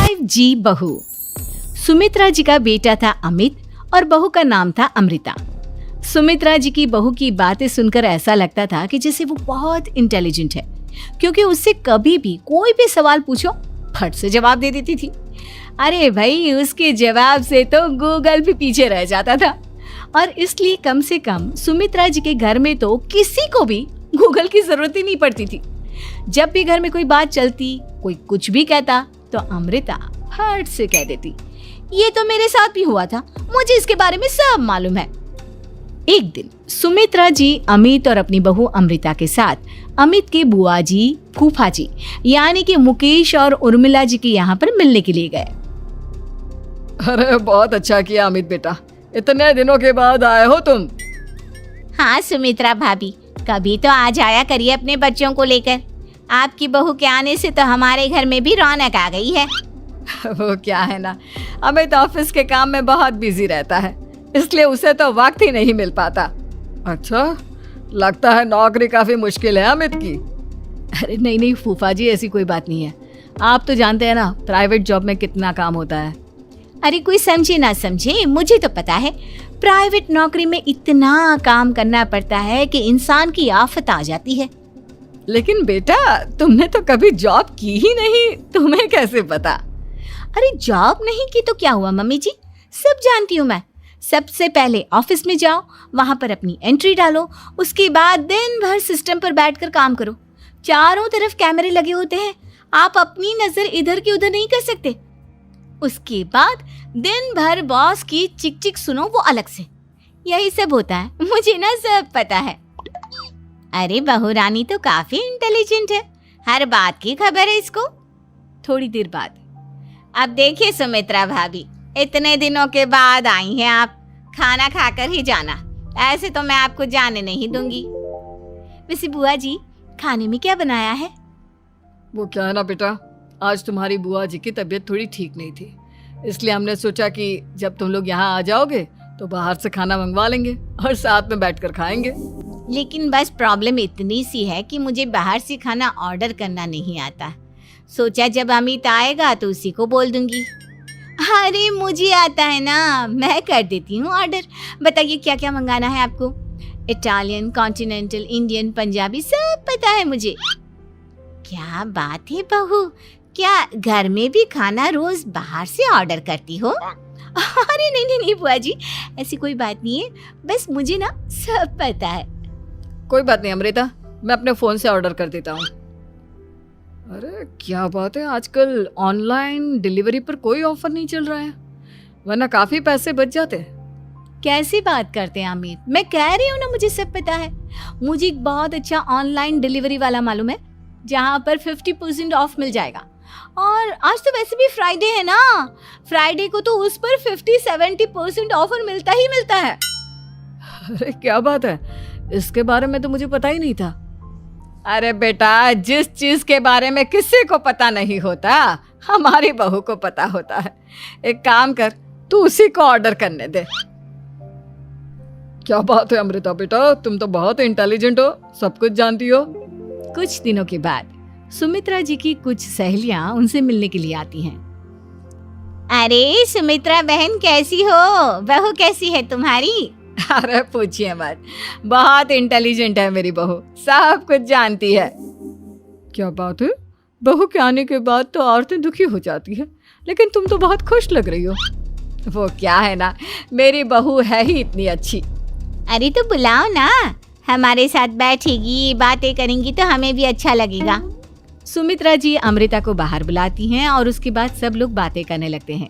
5G बहू। सुमित्रा जी का बेटा था अमित और बहू का नाम था अमृता। सुमित्रा जी की बहू की बातें सुनकर ऐसा लगता था कि जैसे वो बहुत इंटेलिजेंट है, क्योंकि उससे कभी भी कोई भी सवाल पूछो फट से जवाब दे देती थी। अरे भाई, उसके जवाब से तो गूगल भी पीछे रह जाता था। और इसलिए कम से कम सुमित्रा जी के घर में तो किसी को भी गूगल की जरूरत ही नहीं पड़ती थी। जब भी घर में कोई बात चलती, कोई कुछ भी कहता, तो अमृता फट से कह देती, ये तो मेरे साथ भी हुआ था, मुझे इसके बारे में सब मालूम है। एक दिन सुमित्रा जी अमित और अपनी बहू अमृता के साथ अमित के बुआ जी, फूफा जी यानी कि मुकेश और उर्मिला जी के यहाँ पर मिलने के लिए गए। अरे बहुत अच्छा किया अमित बेटा, इतने दिनों के बाद आए हो तुम। हाँ सुमित्रा भाभी, कभी तो आ जाया करिए अपने बच्चों को लेकर। आपकी बहू के आने से तो हमारे घर में भी रौनक आ गई है। वो क्या है ना, अमित ऑफिस के काम में बहुत बिजी रहता है, इसलिए उसे तो वक्त ही नहीं मिल पाता। अच्छा, लगता है नौकरी काफी मुश्किल है अमित की। अरे नहीं नहीं फूफा जी, ऐसी कोई बात नहीं है। आप तो जानते हैं ना प्राइवेट जॉब में कितना काम होता है। अरे कोई समझे ना समझे, मुझे तो पता है प्राइवेट नौकरी में इतना काम करना पड़ता है कि इंसान की आफत आ जाती है। लेकिन बेटा, तुमने तो कभी जॉब की ही नहीं, तुम्हें कैसे पता? अरे जॉब नहीं की तो क्या हुआ मम्मी जी, सब जानती हूँ मैं। सबसे पहले ऑफिस में जाओ, वहां पर अपनी एंट्री डालो, उसके बाद दिन भर सिस्टम पर बैठकर काम करो। चारों तरफ कैमरे लगे होते हैं, आप अपनी नजर इधर की उधर नहीं कर सकते। उसके बाद दिन भर बॉस की चिक चिक सुनो, वो अलग से। यही सब होता है, मुझे ना सब पता है। अरे बहू रानी तो काफी इंटेलिजेंट है, हर बात की खबर है इसको। थोड़ी देर बाद, अब देखिए सुमित्रा भाभी, इतने दिनों के बाद आई हैं आप, खाना खाकर ही जाना, ऐसे तो मैं आपको जाने नहीं दूंगी। वैसे बुआ जी, खाने में क्या बनाया है? वो क्या है ना बेटा, आज तुम्हारी बुआ जी की तबीयत थोड़ी ठीक नहीं थी, इसलिए हमने सोचा कि जब तुम लोग यहाँ आ जाओगे तो बाहर से खाना मंगवा लेंगे और साथ में बैठकर खाएंगे। लेकिन बस प्रॉब्लम इतनी सी है कि मुझे बाहर से खाना ऑर्डर करना नहीं आता। सोचा जब अमित आएगा तो उसी को बोल दूंगी। अरे मुझे आता है ना, मैं कर देती हूँ ऑर्डर। बताइए क्या क्या मंगाना है आपको? इटालियन, कॉन्टिनेंटल, इंडियन, पंजाबी, सब पता है मुझे। क्या बात है बहू, क्या घर में भी खाना रोज बाहर से ऑर्डर करती हो? अरे नहीं नहीं नहीं बुआ जी, ऐसी कोई बात नहीं है, बस मुझे ना सब पता है। कोई बात नहीं अमृता, मैं अपने फोन से ऑर्डर कर देता हूँ। अरे क्या बात है, आजकल ऑनलाइन डिलीवरी पर कोई ऑफर नहीं चल रहा है, वरना काफी पैसे बच जाते। कैसी बात करते हैं अमित, मैं कह रही हूँ ना मुझे सब पता है। मुझे एक बहुत अच्छा ऑनलाइन डिलीवरी वाला मालूम है, जहाँ पर 50% ऑफ मिल जाएगा। और आज तो वैसे भी फ्राइडे है ना, फ्राइडे को तो उस पर 50-70% ऑफर मिलता ही मिलता है। अरे क्या बात है, इसके बारे में तो मुझे पता ही नहीं था। अरे बेटा, जिस चीज के बारे में किसी को पता नहीं होता, हमारी बहू को पता होता है। एक काम कर, तू उसी को ऑर्डर करने दे। क्या बात है अमृता बेटा, तुम तो बहुत इंटेलिजेंट हो, सब कुछ जानती हो। कुछ दिनों के बाद सुमित्रा जी की कुछ सहेलियां उनसे मिलने के लिए आती हैं। अरे सुमित्रा बहन कैसी हो, बहू कैसी है तुम्हारी? अरे पूछिए मत, बहुत इंटेलिजेंट है मेरी बहू, सब कुछ जानती है। क्या बात है, बहू के आने के बाद तो औरतें दुखी हो जाती है, लेकिन तुम तो बहुत खुश लग रही हो। वो क्या है ना, मेरी बहू है ही इतनी अच्छी। अरे तो बुलाओ ना, हमारे साथ बैठेगी, बातें करेंगी तो हमें भी अच्छा लगेगा। सुमित्रा जी अमृता को बाहर बुलाती हैं और उसके बाद सब लोग बातें करने लगते हैं।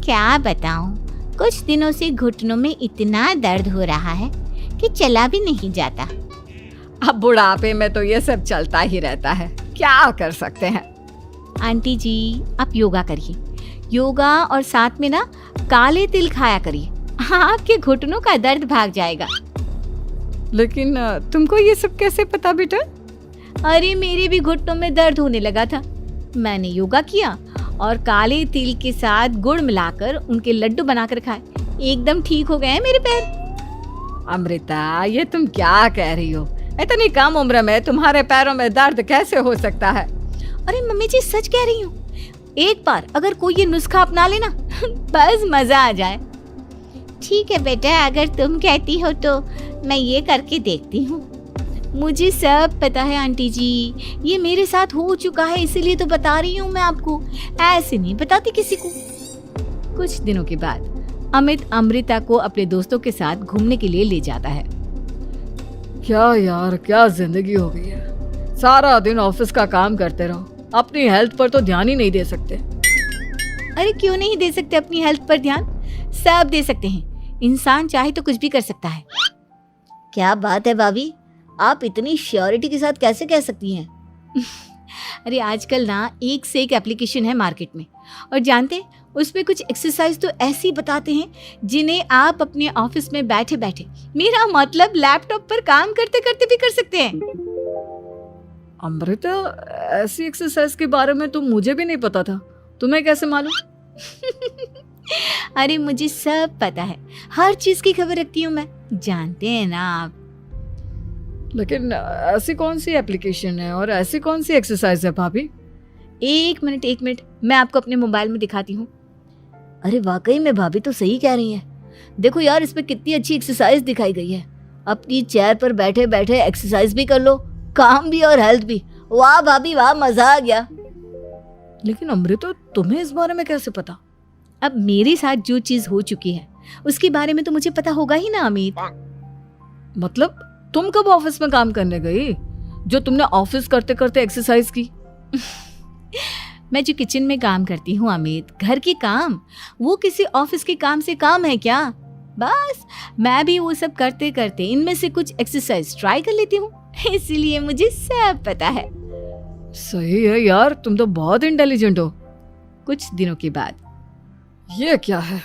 क्या बताऊं, कुछ दिनों से घुटनों में इतना दर्द हो रहा है कि चला भी नहीं जाता। अब बुढ़ापे में तो ये सब चलता ही रहता है, क्या कर सकते हैं। आंटी जी, आप योगा करिए, योगा और साथ में ना काले तिल खाया करिए, आपके घुटनों का दर्द भाग जाएगा। लेकिन तुमको ये सब कैसे पता बेटा? अरे मेरे भी घुटनों में दर्द होने लगा था, मैंने योगा किया और काले तिल के साथ गुड़ मिलाकर उनके लड्डू बनाकर खाए, एकदम ठीक हो गए हैं मेरे पैर। अमृता, ये तुम क्या कह रही हो? इतनी कम उम्र में तुम्हारे पैरों में दर्द कैसे हो सकता है? अरे मम्मी जी, सच कह रही हूँ, एक बार अगर कोई ये नुस्खा अपना लेना बस मजा आ जाए। ठीक है बेटा, अगर तुम कहती हो तो मैं ये करके देखती हूँ। मुझे सब पता है आंटी जी, ये मेरे साथ हो चुका है, इसीलिए तो बता रही हूँ मैं आपको, ऐसे नहीं बताती किसी को। कुछ दिनों के बाद अमित अमृता को अपने दोस्तों के साथ घूमने के लिए ले जाता है। क्या यार, क्या जिंदगी हो गई है। सारा दिन ऑफिस का काम करते रहो, अपनी हेल्थ पर तो ध्यान ही नहीं दे सकते। अरे क्यों नहीं दे सकते अपनी हेल्थ पर ध्यान? सब दे सकते हैं, इंसान चाहे तो कुछ भी कर सकता है। क्या बात है भाभी, आप इतनी श्योरिटी के साथ कैसे कह सकती हैं? अरे आजकल ना एक से एक एप्लीकेशन है मार्केट में, और जानते हैं उसमें कुछ एक्सरसाइज तो ऐसी बताते हैं जिन्हें आप अपने ऑफिस में बैठे बैठे, मेरा मतलब लैपटॉप पर काम करते करते भी कर सकते हैं। अमृता, ऐसी एक्सरसाइज के बारे में तो मुझे भी नहीं पता था, तुम्हें कैसे मालूम? अरे मुझे सब पता है, हर चीज की खबर रखती हूँ मैं, जानते हैं ना आप। लेकिन ऐसी कौन सी एप्लीकेशन है और ऐसी कौन सी एक्सरसाइज है भाभी? एक मिनट, मैं आपको अपने मोबाइल में दिखाती हूँ। अरे वाकई में भाभी तो सही कह रही हैं। देखो यार, इसमें कितनी अच्छी एक्सरसाइज दिखाई गई है। अपनी चेयर पर बैठे बैठे एक्सरसाइज भी कर लो, काम भी और हेल्थ भी। वाह भाभी वाह, मजा आ गया। लेकिन अमृता, तुम्हें इस बारे में कैसे पता? अब मेरे साथ जो चीज हो चुकी है उसके बारे में तो मुझे पता होगा ही ना अमित। मतलब तुम कब ऑफिस में काम करने गई जो तुमने ऑफिस करते करते एक्सरसाइज की? मैं जो किचन में काम करती हूँ अमित, घर के काम, वो किसी ऑफिस के काम से काम है क्या? बस मैं भी वो सब करते करते इनमें से कुछ एक्सरसाइज ट्राई कर लेती हूँ, इसीलिए मुझे सब पता है। सही है यार, तुम तो बहुत इंटेलिजेंट हो। कुछ दिनों के बाद ये क्या है?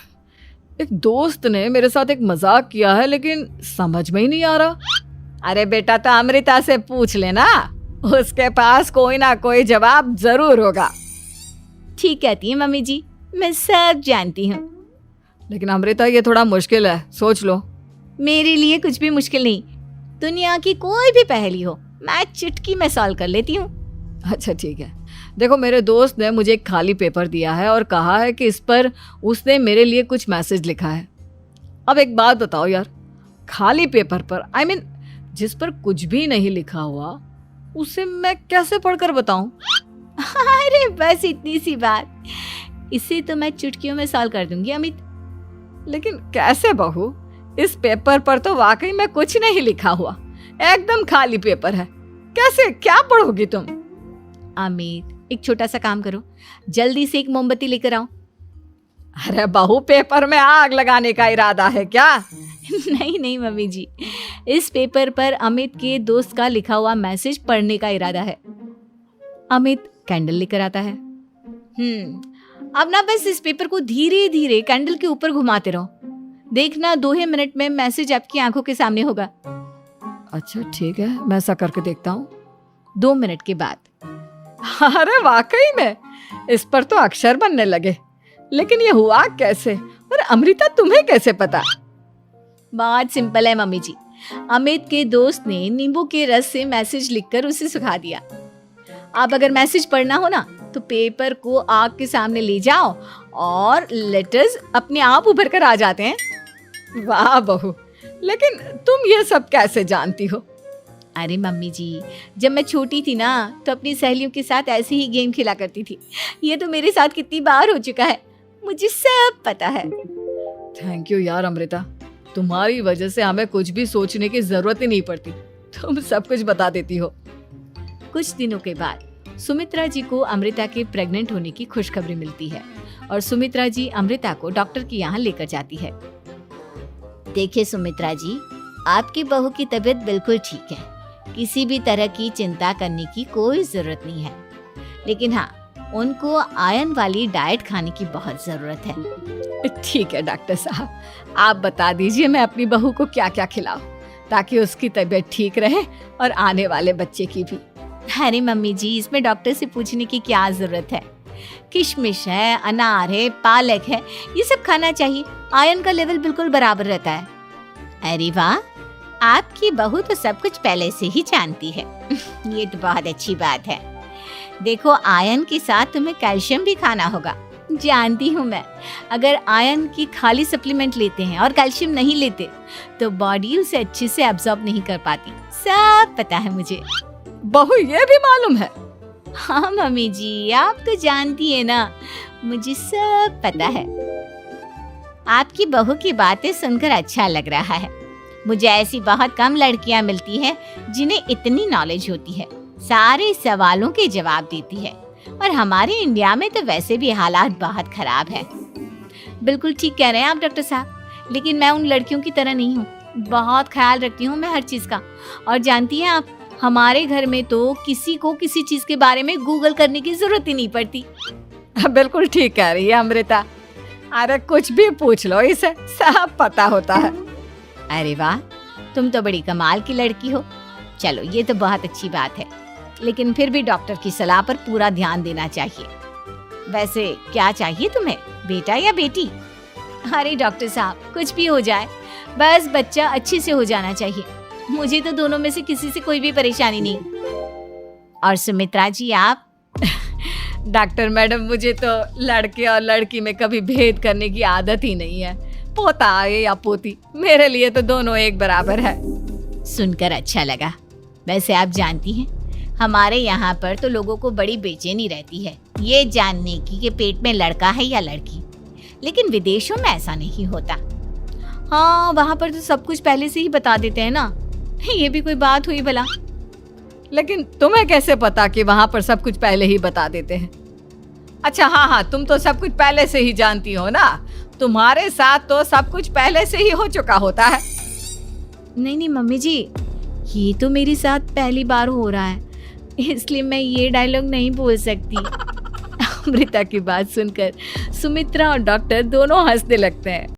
एक दोस्त ने मेरे साथ एक मजाक किया है, लेकिन समझ में ही नहीं आ रहा। अरे बेटा, तो अमृता से पूछ लेना, उसके पास कोई ना कोई जवाब जरूर होगा। ठीक कहती है मम्मी जी, मैं सब जानती हूँ। लेकिन अमृता, ये थोड़ा मुश्किल है, सोच लो। मेरे लिए कुछ भी मुश्किल नहीं, दुनिया की कोई भी पहेली हो मैं चुटकी में सॉल्व कर लेती हूँ। अच्छा ठीक है, देखो मेरे दोस्त ने मुझे एक खाली पेपर दिया है और कहा है कि इस पर उसने मेरे लिए कुछ मैसेज लिखा है। अब एक बात बताओ यार, खाली पेपर पर, I mean, जिस पर कुछ भी नहीं लिखा हुआ, उसे मैं कैसे पढ़कर बताऊं? अरे बस इतनी सी बात, इसे तो मैं चुटकियों में सॉल्व कर दूंगी अमित। लेकिन कैसे बहू? इस पेपर पर तो वाकई में कुछ नहीं लिखा हुआ, एकदम खाली पेपर है, कैसे, क्या पढ़ोगी तुम? अमित, एक छोटा सा काम करो, जल्दी से एक मोमबत्ती लेकर आओ। अरे बहू, पेपर में आग लगाने का इरादा है क्या? नहीं मम्मी जी, इस पेपर पर अमित के दोस्त का लिखा हुआ मैसेज पढ़ने का इरादा है। अमित कैंडल लेकर आता है। अब ना बस इस पेपर को धीरे धीरे कैंडल के ऊपर घुमाते रहो, देखना 2 ही मिनट में मैसेज आपकी आंखों के सामने होगा। अच्छा ठीक है, मैं ऐसा करके देखता हूँ। 2 मिनट के बाद, अरे वाकई में इस पर तो अक्षर बनने लगे, लेकिन ये हुआ कैसे? और अमृता, तुम्हें कैसे पता? बहुत सिंपल है मम्मी जी, अमित के दोस्त ने नींबू के रस से मैसेज लिखकर उसे सुखा दिया। अब अगर मैसेज पढ़ना हो ना तो पेपर को आग के सामने ले जाओ और लेटर्स अपने आप उभर कर आ जाते हैं। वाह बहू, लेकिन तुम ये सब कैसे जानती हो? अरे मम्मी जी, जब मैं छोटी थी ना तो अपनी सहेलियों के साथ ऐसे ही गेम खेला करती थी। ये तो मेरे साथ कितनी बार हो चुका है, मुझे सब पता है। थैंक यू यार अमृता, तुम्हारी वजह से हमें कुछ भी सोचने की जरूरत ही नहीं पड़ती, तुम सब कुछ बता देती हो। कुछ दिनों के बाद सुमित्रा जी को अमृता के प्रेग्नेंट होने की खुशखबरी मिलती है और सुमित्रा जी अमृता को डॉक्टर के यहाँ लेकर जाती है। देखिए सुमित्रा जी, आपकी बहू की तबीयत बिल्कुल ठीक है, किसी भी तरह की चिंता करने की कोई जरूरत नहीं है, लेकिन हाँ, उनको आयरन वाली डाइट खाने की बहुत जरूरत है। ठीक है डॉक्टर साहब, आप बता दीजिए मैं अपनी बहू को क्या क्या खिलाऊं ताकि उसकी तबीयत ठीक रहे और आने वाले बच्चे की भी। अरे मम्मी जी, इसमें डॉक्टर से पूछने की क्या जरूरत है, किशमिश है, अनार है, पालक है, ये सब खाना चाहिए, आयरन का लेवल बिल्कुल बराबर रहता है। अरे वाह, आपकी बहू तो सब कुछ पहले से ही जानती है। ये तो बहुत अच्छी बात है। देखो आयरन के साथ तुम्हें कैल्शियम भी खाना होगा। जानती हूँ मैं, अगर आयरन की खाली सप्लीमेंट लेते हैं और कैल्शियम नहीं लेते तो बॉडी उसे अच्छे से एब्जॉर्ब नहीं कर पाती। सब पता है मुझे। बहू ये भी मालूम है? हाँ मम्मी जी, आप तो जानती है ना, मुझे सब पता है। आपकी बहू की बातें सुनकर अच्छा लग रहा है। मुझे ऐसी बहुत कम लड़कियां मिलती हैं जिन्हें इतनी नॉलेज होती है, सारे सवालों के जवाब देती है। और हमारे इंडिया में तो वैसे भी हालात बहुत खराब है। बिल्कुल ठीक कह रहे हैं आप डॉक्टर साहब, लेकिन मैं उन लड़कियों की तरह नहीं हूँ। बहुत ख्याल रखती हूँ मैं हर चीज़ का। और जानती हैं आप, हमारे घर में तो किसी को किसी चीज़ के बारे में गूगल करने की जरूरत ही नहीं पड़ती। बिल्कुल ठीक कह रही है अमृता। अरे कुछ भी पूछ लो, इसे सब पता होता है। अरे वाह, तुम तो बड़ी कमाल की लड़की हो। चलो ये तो बहुत अच्छी बात है, लेकिन फिर भी डॉक्टर की सलाह पर पूरा ध्यान देना चाहिए। वैसे क्या चाहिए तुम्हें, बेटा या बेटी? अरे डॉक्टर साहब, कुछ भी हो जाए, बस बच्चा अच्छे से हो जाना चाहिए। मुझे तो दोनों में से किसी से कोई भी परेशानी नहीं। और सुमित्रा जी आप? डॉक्टर मैडम, मुझे तो लड़के और लड़की में कभी भेद करने की आदत ही नहीं है। पोता आए या पोती, मेरे लिए तो दोनों एक बराबर है। सुनकर अच्छा लगा। वैसे आप जानती हैं, हमारे यहाँ पर तो लोगों को बड़ी बेचैनी रहती है ये जानने की कि पेट में लड़का है या लड़की, लेकिन विदेशों में ऐसा नहीं होता। हाँ, वहाँ पर तो सब कुछ पहले से ही बता देते हैं ना। ये भी कोई बात हुई भला? लेकिन तुम्हें कैसे पता कि वहां पर सब कुछ पहले ही बता देते हैं? अच्छा हाँ, तुम तो सब कुछ पहले से ही जानती हो ना। तुम्हारे साथ तो सब कुछ पहले से ही हो चुका होता है। नहीं मम्मी जी, ये तो मेरे साथ पहली बार हो रहा है, इसलिए मैं ये डायलॉग नहीं बोल सकती। अमृता की बात सुनकर सुमित्रा और डॉक्टर दोनों हंसने लगते हैं।